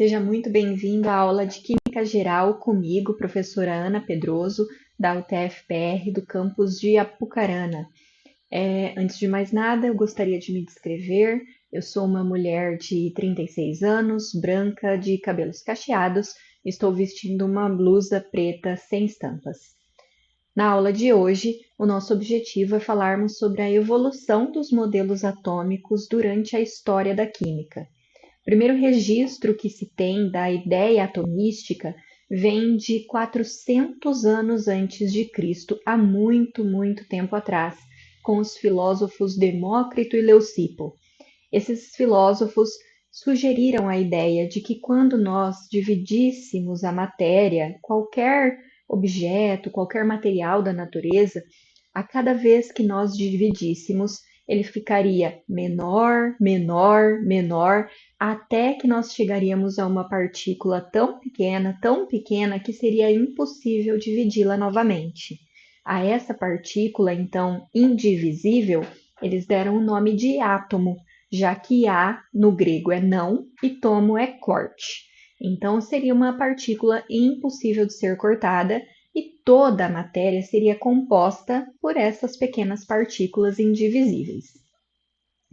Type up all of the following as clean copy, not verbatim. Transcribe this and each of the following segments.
Seja muito bem-vindo à aula de Química Geral comigo, professora Ana Pedroso, da UTF-PR do campus de Apucarana. Antes de mais nada, eu gostaria de me descrever. Eu sou uma mulher de 36 anos, branca, de cabelos cacheados, estou vestindo uma blusa preta sem estampas. Na aula de hoje, o nosso objetivo é falarmos sobre a evolução dos modelos atômicos durante a história da química. O primeiro registro que se tem da ideia atomística vem de 400 anos antes de Cristo, há muito, muito tempo atrás, com os filósofos Demócrito e Leucipo. Esses filósofos sugeriram a ideia de que quando nós dividíssemos a matéria, qualquer objeto, qualquer material da natureza, a cada vez que nós dividíssemos, ele ficaria menor, menor, menor, até que nós chegaríamos a uma partícula tão pequena, que seria impossível dividi-la novamente. A essa partícula, então, indivisível, eles deram o nome de átomo, já que á no grego é não e tomo é corte. Então, seria uma partícula impossível de ser cortada e toda a matéria seria composta por essas pequenas partículas indivisíveis.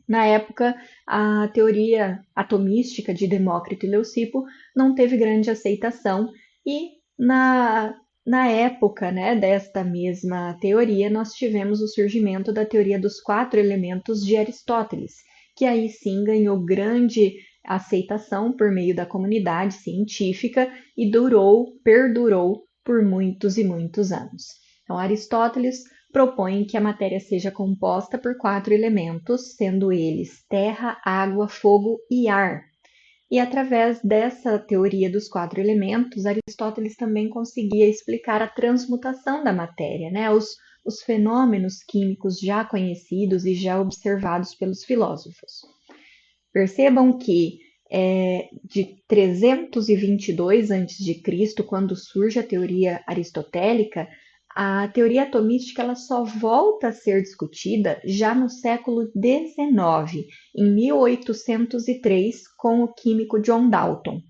Na época, a teoria atomística de Demócrito e Leucipo não teve grande aceitação e na época, desta mesma teoria, nós tivemos o surgimento da teoria dos quatro elementos de Aristóteles, que aí sim ganhou grande aceitação por meio da comunidade científica e perdurou por muitos e muitos anos. Então, Aristóteles propõe que a matéria seja composta por quatro elementos, sendo eles terra, água, fogo e ar. E através dessa teoria dos quatro elementos, Aristóteles também conseguia explicar a transmutação da matéria, os fenômenos químicos já conhecidos e já observados pelos filósofos. Percebam que de 322 a.C., quando surge a teoria aristotélica, a teoria atomística ela só volta a ser discutida já no século XIX, em 1803, com o químico John Dalton.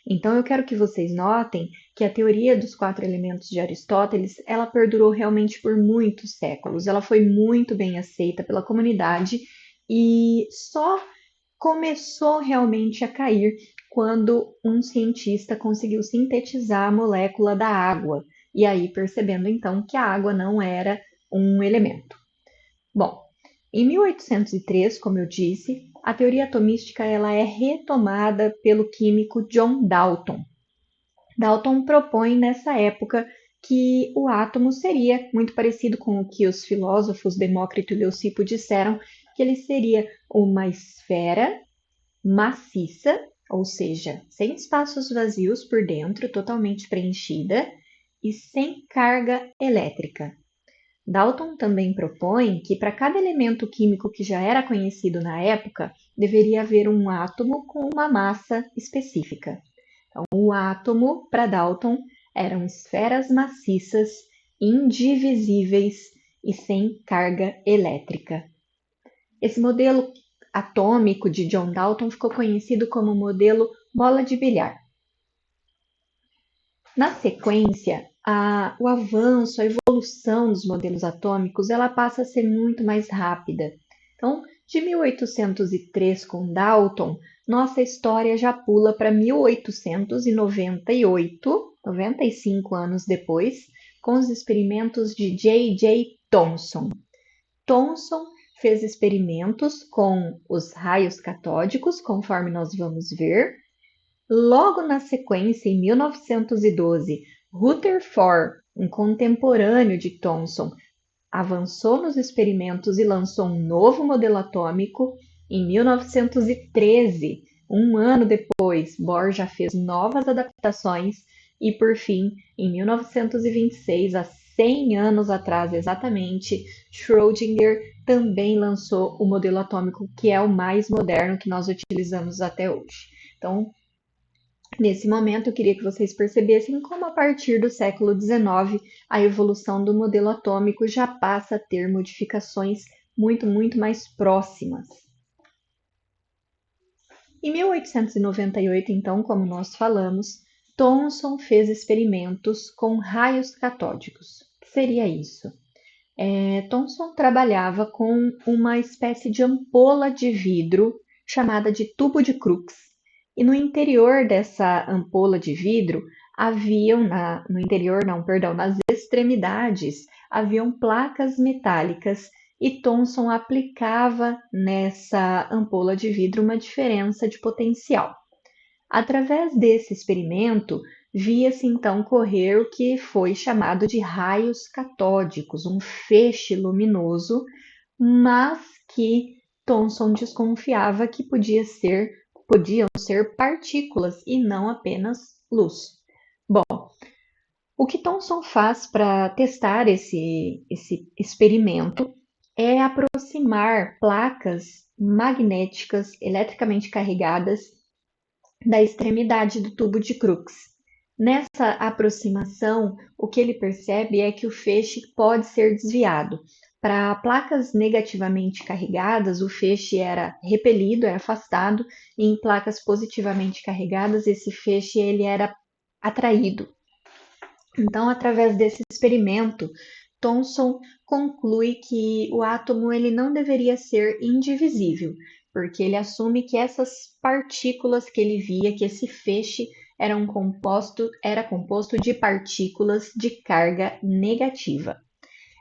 Então, eu quero que vocês notem que a teoria dos quatro elementos de Aristóteles, ela perdurou realmente por muitos séculos. Ela foi muito bem aceita pela comunidade e só começou realmente a cair quando um cientista conseguiu sintetizar a molécula da água, e aí percebendo então que a água não era um elemento. Bom, em 1803, como eu disse, a teoria atomística ela é retomada pelo químico John Dalton. Dalton propõe nessa época que o átomo seria muito parecido com o que os filósofos Demócrito e Leucipo disseram, que ele seria uma esfera maciça, ou seja, sem espaços vazios por dentro, totalmente preenchida e sem carga elétrica. Dalton também propõe que para cada elemento químico que já era conhecido na época, deveria haver um átomo com uma massa específica. Então, o átomo, para Dalton, eram esferas maciças, indivisíveis e sem carga elétrica. Esse modelo atômico de John Dalton ficou conhecido como modelo bola de bilhar. Na sequência, o avanço, a evolução dos modelos atômicos, ela passa a ser muito mais rápida. Então, de 1803 com Dalton, nossa história já pula para 1898, 95 anos depois, com os experimentos de J.J. Thomson. Thomson fez experimentos com os raios catódicos, conforme nós vamos ver. Logo na sequência, em 1912, Rutherford, um contemporâneo de Thomson, avançou nos experimentos e lançou um novo modelo atômico. Em 1913, um ano depois, Bohr já fez novas adaptações e, por fim, em 1926, há 100 anos atrás exatamente, Schrödinger também lançou o modelo atômico que é o mais moderno que nós utilizamos até hoje. Então, nesse momento, eu queria que vocês percebessem como, a partir do século XIX, a evolução do modelo atômico já passa a ter modificações muito, muito mais próximas. Em 1898, então, como nós falamos, Thomson fez experimentos com raios catódicos. O que seria isso? Thomson trabalhava com uma espécie de ampola de vidro chamada de tubo de Crookes. E no interior dessa ampola de vidro haviam, no interior, não, perdão, nas extremidades, haviam placas metálicas e Thomson aplicava nessa ampola de vidro uma diferença de potencial. Através desse experimento, via-se então correr o que foi chamado de raios catódicos, um feixe luminoso, mas que Thomson desconfiava que podiam ser partículas e não apenas luz. Bom, o que Thomson faz para testar esse experimento é aproximar placas magnéticas eletricamente carregadas da extremidade do tubo de Crookes. Nessa aproximação, o que ele percebe é que o feixe pode ser desviado. Para placas negativamente carregadas, o feixe era repelido, era afastado, e em placas positivamente carregadas, esse feixe ele era atraído. Então, através desse experimento, Thomson conclui que o átomo ele não deveria ser indivisível, porque ele assume que essas partículas que ele via, que esse feixe era composto de partículas de carga negativa.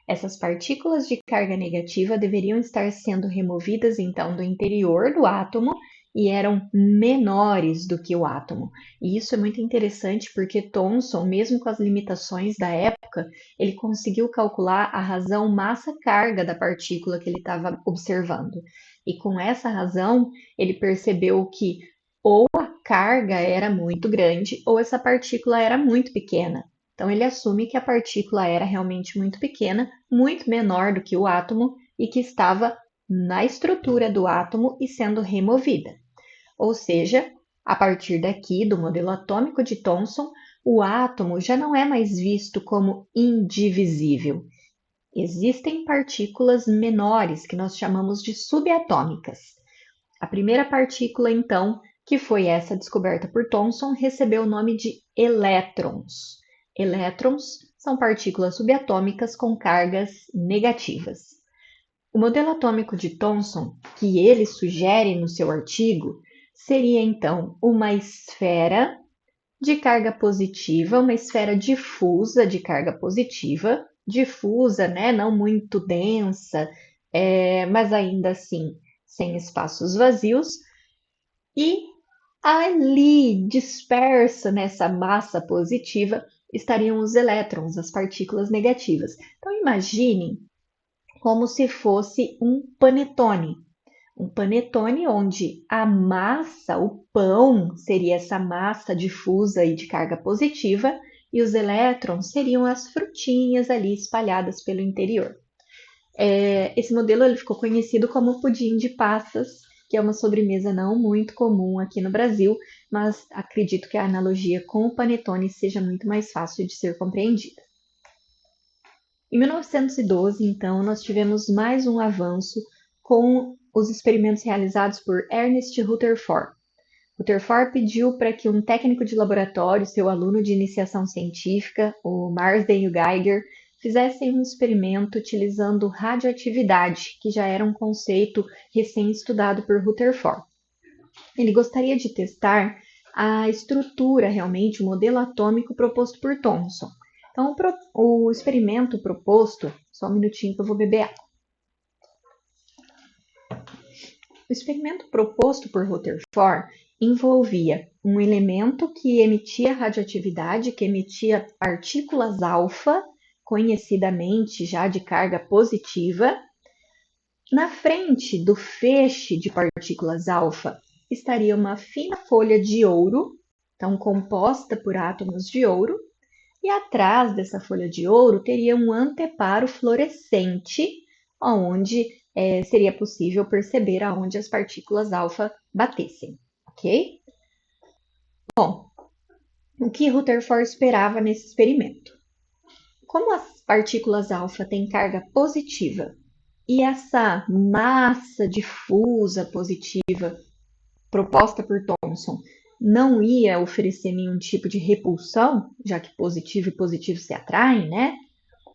Essas partículas de carga negativa deveriam estar sendo removidas então do interior do átomo e eram menores do que o átomo. E isso é muito interessante porque Thomson, mesmo com as limitações da época, ele conseguiu calcular a razão massa-carga da partícula que ele estava observando. E com essa razão, ele percebeu que ou a carga era muito grande ou essa partícula era muito pequena. Então, ele assume que a partícula era realmente muito pequena, muito menor do que o átomo e que estava na estrutura do átomo e sendo removida. Ou seja, a partir daqui, do modelo atômico de Thomson, o átomo já não é mais visto como indivisível. Existem partículas menores que nós chamamos de subatômicas. A primeira partícula, então, que foi essa descoberta por Thomson, recebeu o nome de elétrons. Elétrons são partículas subatômicas com cargas negativas. O modelo atômico de Thomson, que ele sugere no seu artigo, seria então uma esfera de carga positiva, uma esfera difusa de carga positiva, difusa, né, não muito densa, mas ainda assim sem espaços vazios, e ali, dispersa nessa massa positiva, estariam os elétrons, as partículas negativas. Então, imagine como se fosse um panetone onde a massa, o pão, seria essa massa difusa e de carga positiva, e os elétrons seriam as frutinhas ali espalhadas pelo interior. Esse modelo ele ficou conhecido como pudim de passas, que é uma sobremesa não muito comum aqui no Brasil, mas acredito que a analogia com o panetone seja muito mais fácil de ser compreendida. Em 1912, então, nós tivemos mais um avanço com os experimentos realizados por Ernest Rutherford. Rutherford pediu para que um técnico de laboratório, seu aluno de iniciação científica, o Marsden Geiger, fizessem um experimento utilizando radioatividade, que já era um conceito recém-estudado por Rutherford. Ele gostaria de testar a estrutura, realmente, o modelo atômico proposto por Thomson. Então, o experimento proposto, só um minutinho que eu vou beber água. O experimento proposto por Rutherford envolvia um elemento que emitia radioatividade, que emitia partículas alfa, conhecidamente já de carga positiva. Na frente do feixe de partículas alfa estaria uma fina folha de ouro, então composta por átomos de ouro, e atrás dessa folha de ouro teria um anteparo fluorescente, onde seria possível perceber aonde as partículas alfa batessem, ok? Bom, o que Rutherford esperava nesse experimento? Como as partículas alfa têm carga positiva e essa massa difusa positiva proposta por Thomson não ia oferecer nenhum tipo de repulsão, já que positivo e positivo se atraem, né?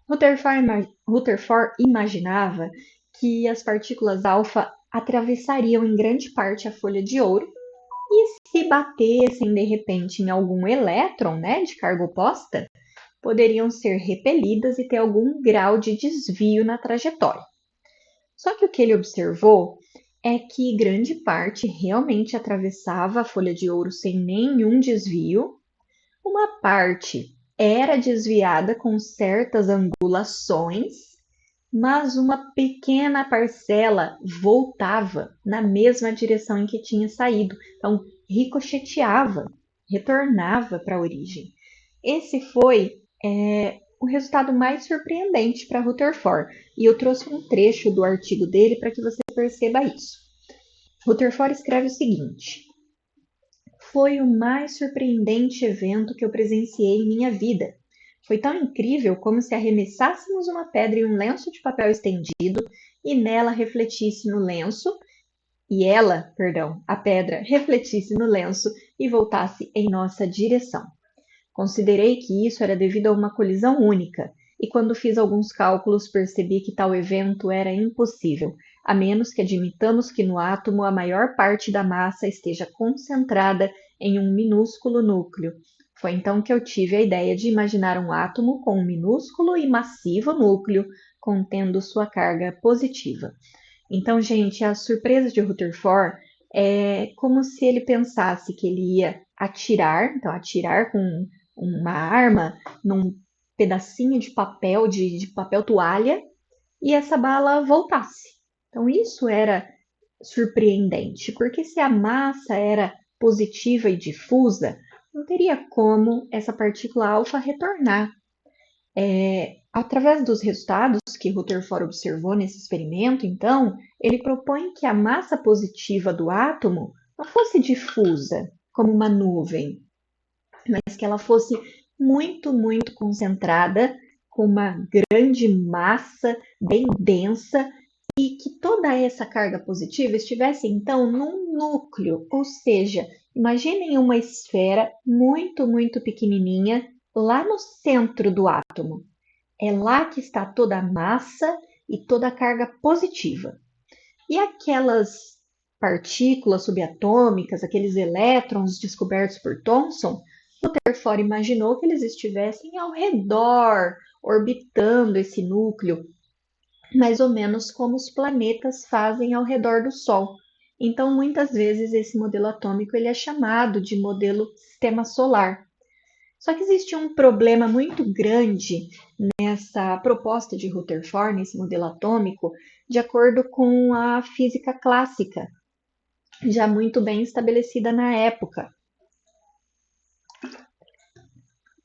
Rutherford imaginava que as partículas alfa atravessariam em grande parte a folha de ouro e se batessem de repente em algum elétron, né, de carga oposta, poderiam ser repelidas e ter algum grau de desvio na trajetória. Só que o que ele observou é que grande parte realmente atravessava a folha de ouro sem nenhum desvio, uma parte era desviada com certas angulações, mas uma pequena parcela voltava na mesma direção em que tinha saído. Então, ricocheteava, retornava para a origem. Esse foi o resultado mais surpreendente para Rutherford. E eu trouxe um trecho do artigo dele para que você perceba isso. Rutherford escreve o seguinte: foi o mais surpreendente evento que eu presenciei em minha vida. Foi tão incrível como se arremessássemos uma pedra em um lenço de papel estendido e nela refletisse no lenço, e ela, perdão, a pedra refletisse no lenço e voltasse em nossa direção. Considerei que isso era devido a uma colisão única, e quando fiz alguns cálculos percebi que tal evento era impossível, a menos que admitamos que no átomo a maior parte da massa esteja concentrada em um minúsculo núcleo. Foi então que eu tive a ideia de imaginar um átomo com um minúsculo e massivo núcleo contendo sua carga positiva. Então, gente, a surpresa de Rutherford é como se ele pensasse que ele ia atirar, então atirar com uma arma num pedacinho de papel, de papel toalha, e essa bala voltasse. Então isso era surpreendente, porque se a massa era positiva e difusa, não teria como essa partícula alfa retornar. Através dos resultados que Rutherford observou nesse experimento, então, ele propõe que a massa positiva do átomo não fosse difusa, como uma nuvem, mas que ela fosse muito, muito concentrada, com uma grande massa bem densa, e que toda essa carga positiva estivesse então num núcleo, ou seja, imaginem uma esfera muito, muito pequenininha lá no centro do átomo. É lá que está toda a massa e toda a carga positiva. E aquelas partículas subatômicas, aqueles elétrons descobertos por Thomson, Rutherford imaginou que eles estivessem ao redor, orbitando esse núcleo, mais ou menos como os planetas fazem ao redor do Sol. Então, muitas vezes, esse modelo atômico ele é chamado de modelo sistema solar. Só que existe um problema muito grande nessa proposta de Rutherford, nesse modelo atômico, de acordo com a física clássica, já muito bem estabelecida na época.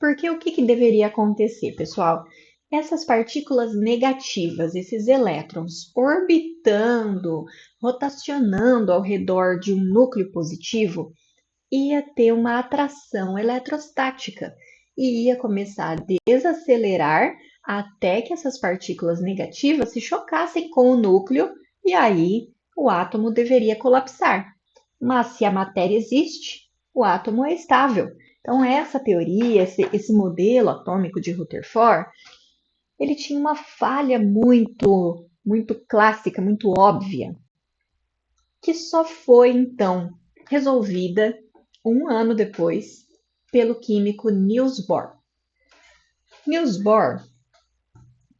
Porque o que deveria acontecer, pessoal? Essas partículas negativas, esses elétrons orbitando, rotacionando ao redor de um núcleo positivo, ia ter uma atração eletrostática e ia começar a desacelerar até que essas partículas negativas se chocassem com o núcleo e aí o átomo deveria colapsar. Mas se a matéria existe, o átomo é estável. Então essa teoria, esse modelo atômico de Rutherford, ele tinha uma falha muito clássica, muito óbvia, que só foi então resolvida um ano depois pelo químico Niels Bohr. Niels Bohr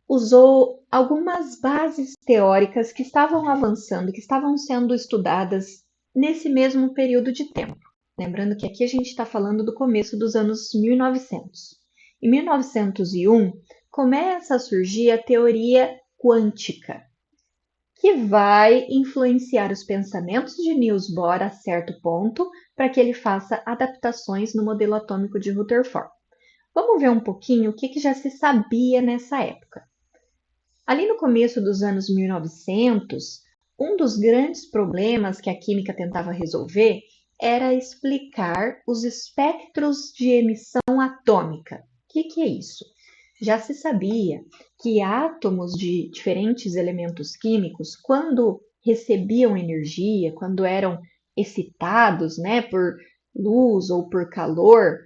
usou algumas bases teóricas que estavam avançando, que estavam sendo estudadas nesse mesmo período de tempo. Lembrando que aqui a gente está falando do começo dos anos 1900. Em 1901, começa a surgir a teoria quântica, que vai influenciar os pensamentos de Niels Bohr a certo ponto para que ele faça adaptações no modelo atômico de Rutherford. Vamos ver um pouquinho o que já se sabia nessa época. Ali no começo dos anos 1900, um dos grandes problemas que a química tentava resolver era explicar os espectros de emissão atômica. O que é isso? Já se sabia que átomos de diferentes elementos químicos, quando recebiam energia, quando eram excitados, né, por luz ou por calor,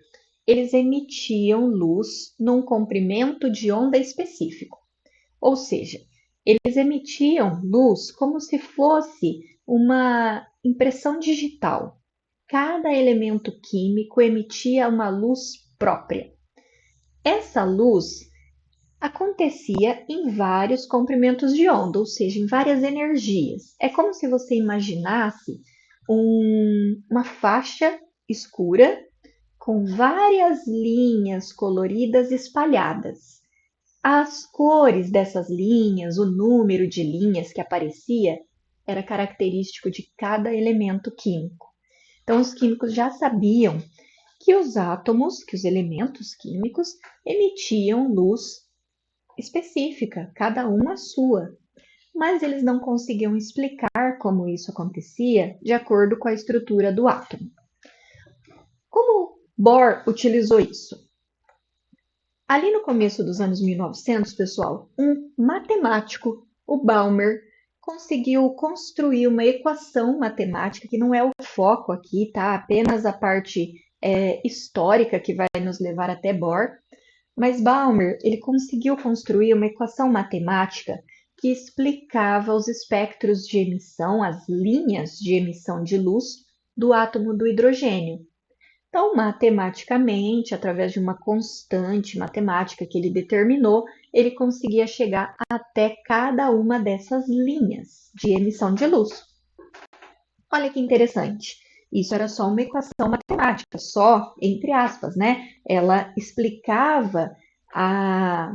eles emitiam luz num comprimento de onda específico. Ou seja, eles emitiam luz como se fosse uma impressão digital. Cada elemento químico emitia uma luz própria. Essa luz acontecia em vários comprimentos de onda, ou seja, em várias energias. É como se você imaginasse uma faixa escura com várias linhas coloridas espalhadas. As cores dessas linhas, o número de linhas que aparecia, era característico de cada elemento químico. Então, os químicos já sabiam que os átomos, que os elementos químicos, emitiam luz específica, cada um a sua, mas eles não conseguiam explicar como isso acontecia de acordo com a estrutura do átomo. Como Bohr utilizou isso? Ali no começo dos anos 1900, pessoal, um matemático, o Balmer, conseguiu construir uma equação matemática, que não é o foco aqui, tá? Apenas a parte histórica que vai nos levar até Bohr. Mas Balmer, ele conseguiu construir uma equação matemática que explicava os espectros de emissão, as linhas de emissão de luz do átomo do hidrogênio. Então, matematicamente, através de uma constante matemática que ele determinou, ele conseguia chegar até cada uma dessas linhas de emissão de luz. Olha que interessante. Isso era só uma equação matemática, só entre aspas, né? Ela explicava a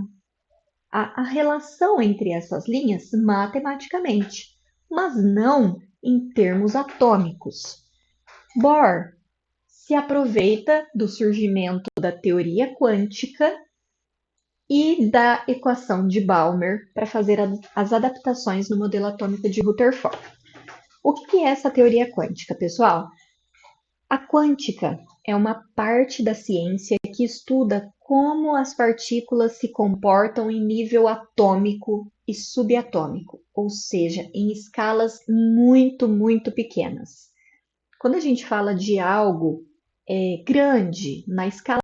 relação entre essas linhas matematicamente, mas não em termos atômicos. Bohr se aproveita do surgimento da teoria quântica e da equação de Balmer para fazer as adaptações no modelo atômico de Rutherford. O que é essa teoria quântica, pessoal? A quântica é uma parte da ciência que estuda como as partículas se comportam em nível atômico e subatômico, ou seja, em escalas muito, muito pequenas. Quando a gente fala de algo grande, na escala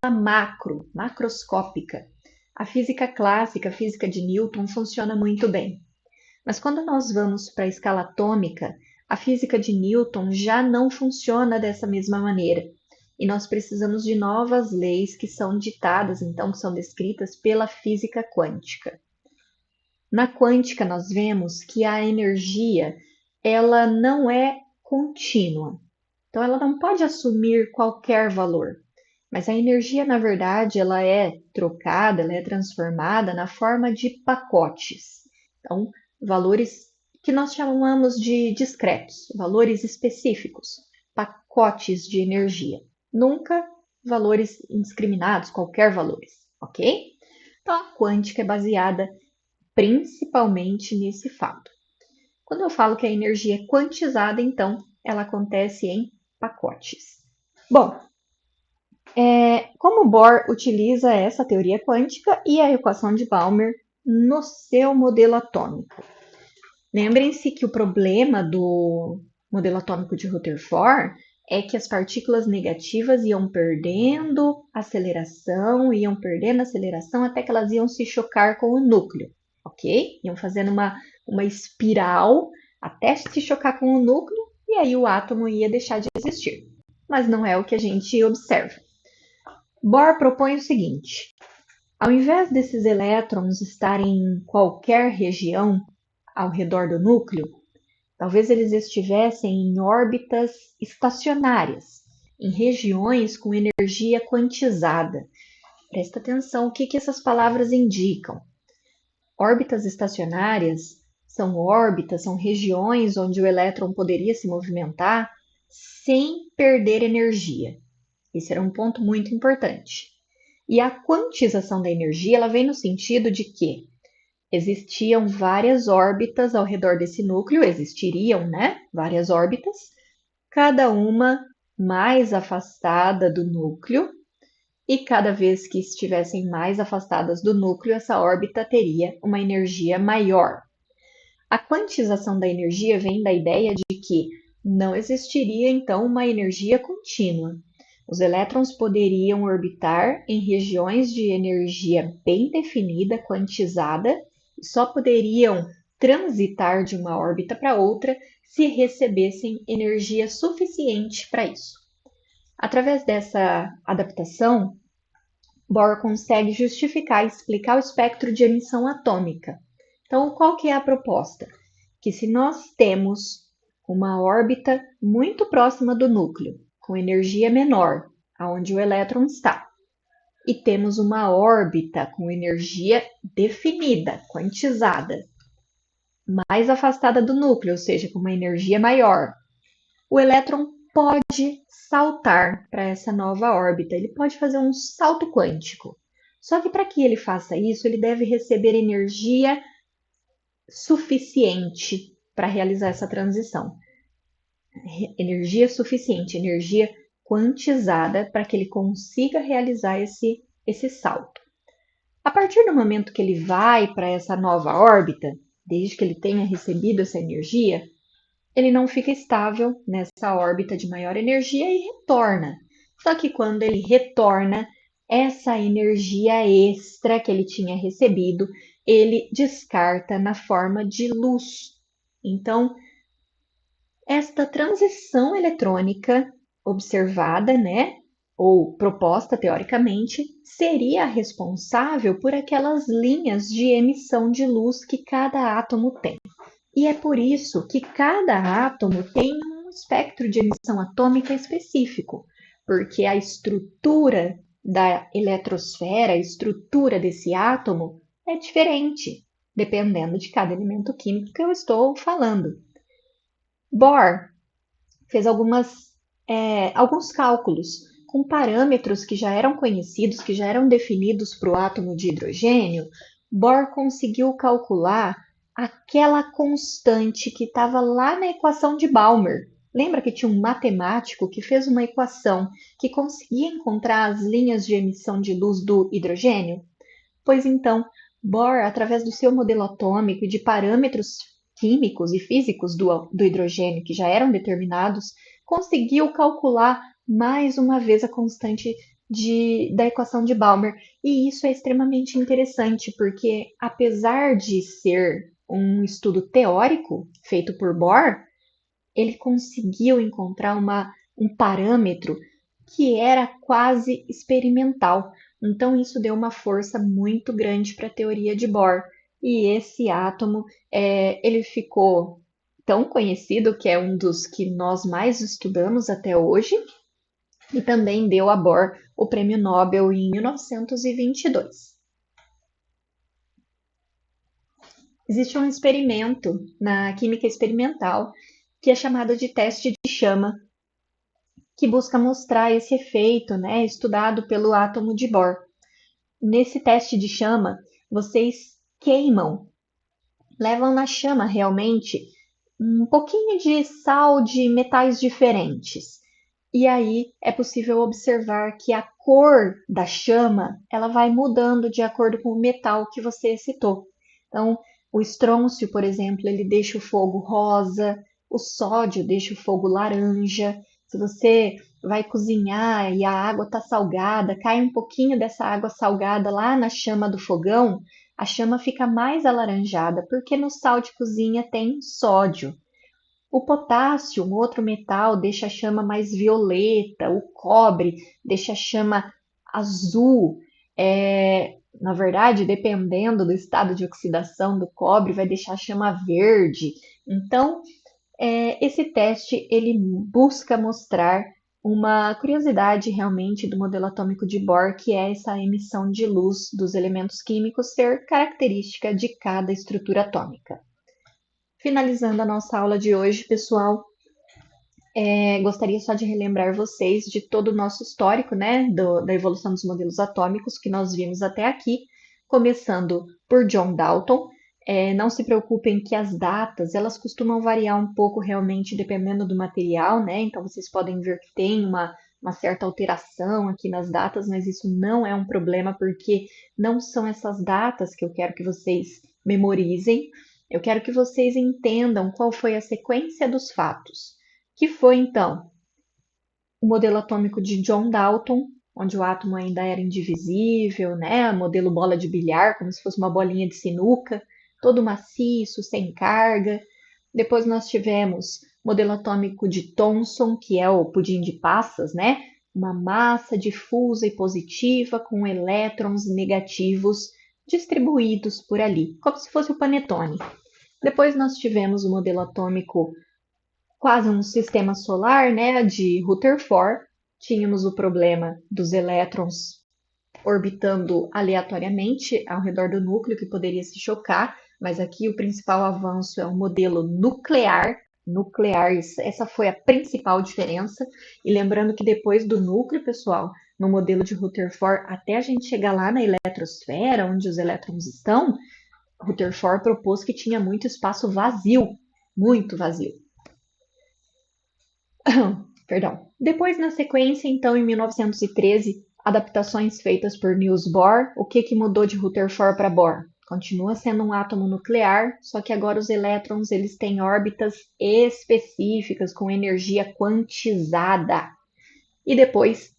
macroscópica, a física clássica, a física de Newton, funciona muito bem. Mas quando nós vamos para a escala atômica, a física de Newton já não funciona dessa mesma maneira. E nós precisamos de novas leis que são ditadas, então, que são descritas pela física quântica. Na quântica, nós vemos que a energia, ela não é contínua. Então, ela não pode assumir qualquer valor. Mas a energia, na verdade, ela é trocada, ela é transformada na forma de pacotes. Então, valores que nós chamamos de discretos, valores específicos, pacotes de energia. Nunca valores indiscriminados, qualquer valores, ok? Então, a quântica é baseada principalmente nesse fato. Quando eu falo que a energia é quantizada, então, ela acontece em pacotes. Bom, como Bohr utiliza essa teoria quântica e a equação de Balmer no seu modelo atômico? Lembrem-se que o problema do modelo atômico de Rutherford é que as partículas negativas iam perdendo aceleração até que elas iam se chocar com o núcleo, ok? Iam fazendo uma espiral até se chocar com o núcleo e aí o átomo ia deixar de existir. Mas não é o que a gente observa. Bohr propõe o seguinte: ao invés desses elétrons estarem em qualquer região ao redor do núcleo, talvez eles estivessem em órbitas estacionárias, em regiões com energia quantizada. Presta atenção, o que essas palavras indicam? Órbitas estacionárias são regiões onde o elétron poderia se movimentar sem perder energia. Esse era um ponto muito importante. E a quantização da energia, ela vem no sentido de que existiam várias órbitas ao redor desse núcleo, existiriam, né? Várias órbitas, cada uma mais afastada do núcleo, e cada vez que estivessem mais afastadas do núcleo, essa órbita teria uma energia maior. A quantização da energia vem da ideia de que Não existiria então uma energia contínua. Os elétrons poderiam orbitar em regiões de energia bem definida, quantizada, e só poderiam transitar de uma órbita para outra se recebessem energia suficiente para isso. Através dessa adaptação, Bohr consegue justificar e explicar o espectro de emissão atômica. Então, qual que é a proposta? Que se nós temos uma órbita muito próxima do núcleo, com energia menor, aonde o elétron está, e temos uma órbita com energia definida, quantizada, mais afastada do núcleo, ou seja, com uma energia maior, o elétron pode saltar para essa nova órbita, ele pode fazer um salto quântico. Só que para que ele faça isso, ele deve receber energia suficiente para realizar essa transição. Energia suficiente, energia quantizada para que ele consiga realizar esse salto. A partir do momento que ele vai para essa nova órbita, desde que ele tenha recebido essa energia, ele não fica estável nessa órbita de maior energia e retorna. Só que quando ele retorna, essa energia extra que ele tinha recebido, ele descarta na forma de luz. Então, esta transição eletrônica observada, né, ou proposta teoricamente, seria responsável por aquelas linhas de emissão de luz que cada átomo tem. E é por isso que cada átomo tem um espectro de emissão atômica específico, porque a estrutura da eletrosfera, a estrutura desse átomo é diferente, dependendo de cada elemento químico que eu estou falando. Bohr fez alguns cálculos com parâmetros que já eram conhecidos, que já eram definidos para o átomo de hidrogênio. Bohr conseguiu calcular aquela constante que estava lá na equação de Balmer. Lembra que tinha um matemático que fez uma equação que conseguia encontrar as linhas de emissão de luz do hidrogênio? Pois então, Bohr, através do seu modelo atômico e de parâmetros químicos e físicos do hidrogênio que já eram determinados, conseguiu calcular mais uma vez a constante da equação de Balmer. E isso é extremamente interessante, porque apesar de ser um estudo teórico feito por Bohr, ele conseguiu encontrar um parâmetro que era quase experimental. Então, isso deu uma força muito grande para a teoria de Bohr. E esse átomo, ele ficou tão conhecido que é um dos que nós mais estudamos até hoje, e também deu a Bohr o Prêmio Nobel em 1922. Existe um experimento na química experimental que é chamado de teste de chama, que busca mostrar esse efeito, né, estudado pelo átomo de Bohr. Nesse teste de chama, vocês queimam, levam na chama realmente um pouquinho de sal de metais diferentes. E aí é possível observar que a cor da chama ela vai mudando de acordo com o metal que você excitou. Então, o estrôncio, por exemplo, ele deixa o fogo rosa, o sódio deixa o fogo laranja. Se você vai cozinhar e a água está salgada, cai um pouquinho dessa água salgada lá na chama do fogão, a chama fica mais alaranjada, porque no sal de cozinha tem sódio. O potássio, um outro metal, deixa a chama mais violeta, o cobre deixa a chama azul. Na verdade, dependendo do estado de oxidação do cobre, vai deixar a chama verde. Então, esse teste ele busca mostrar uma curiosidade realmente do modelo atômico de Bohr, que é essa emissão de luz dos elementos químicos ser característica de cada estrutura atômica. Finalizando a nossa aula de hoje, pessoal, gostaria só de relembrar vocês de todo o nosso histórico, né, da evolução dos modelos atômicos que nós vimos até aqui, começando por John Dalton. Não se preocupem que as datas, elas costumam variar um pouco realmente dependendo do material, né? Então vocês podem ver que tem uma certa alteração aqui nas datas, mas isso não é um problema porque não são essas datas que eu quero que vocês memorizem. Eu quero que vocês entendam qual foi a sequência dos fatos. que foi então o modelo atômico de John Dalton, onde o átomo ainda era indivisível, né? Modelo bola de bilhar, como se fosse uma bolinha de sinuca, todo maciço, sem carga. Depois nós tivemos o modelo atômico de Thomson, que é o pudim de passas, né? Uma massa difusa e positiva com elétrons negativos distribuídos por ali, como se fosse o panetone. Depois nós tivemos o modelo atômico quase um sistema solar, né, de Rutherford. Tínhamos o problema dos elétrons orbitando aleatoriamente ao redor do núcleo, que poderia se chocar, mas aqui o principal avanço é o modelo nuclear. Nuclear, essa foi a principal diferença. E lembrando que depois do núcleo, pessoal, no modelo de Rutherford, até a gente chegar lá na eletrosfera, onde os elétrons estão, Rutherford propôs que tinha muito espaço vazio, muito vazio. Perdão. Depois, na sequência, então, em 1913, adaptações feitas por Niels Bohr. O que mudou de Rutherford para Bohr? Continua sendo um átomo nuclear, só que agora os elétrons eles têm órbitas específicas com energia quantizada. E depois,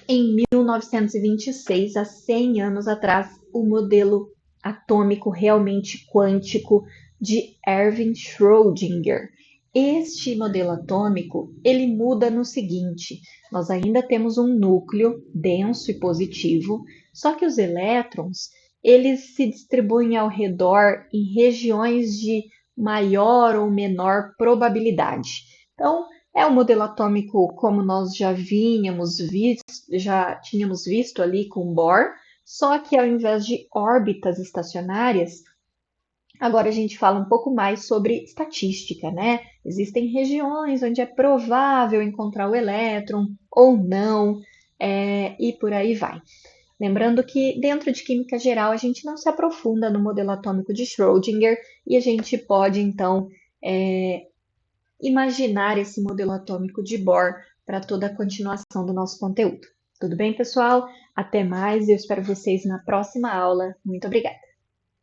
em 1926, há 100 anos atrás, o modelo atômico realmente quântico de Erwin Schrödinger. Este modelo atômico, ele muda no seguinte: nós ainda temos um núcleo denso e positivo, só que os elétrons, eles se distribuem ao redor em regiões de maior ou menor probabilidade. Então, é um modelo atômico como nós já tínhamos visto ali com Bohr, só que ao invés de órbitas estacionárias, agora a gente fala um pouco mais sobre estatística, né? Existem regiões onde é provável encontrar o elétron ou não, e por aí vai. Lembrando que dentro de química geral a gente não se aprofunda no modelo atômico de Schrödinger e a gente pode então imaginar esse modelo atômico de Bohr para toda a continuação do nosso conteúdo. Tudo bem, pessoal? Até mais, eu espero vocês na próxima aula. Muito obrigada!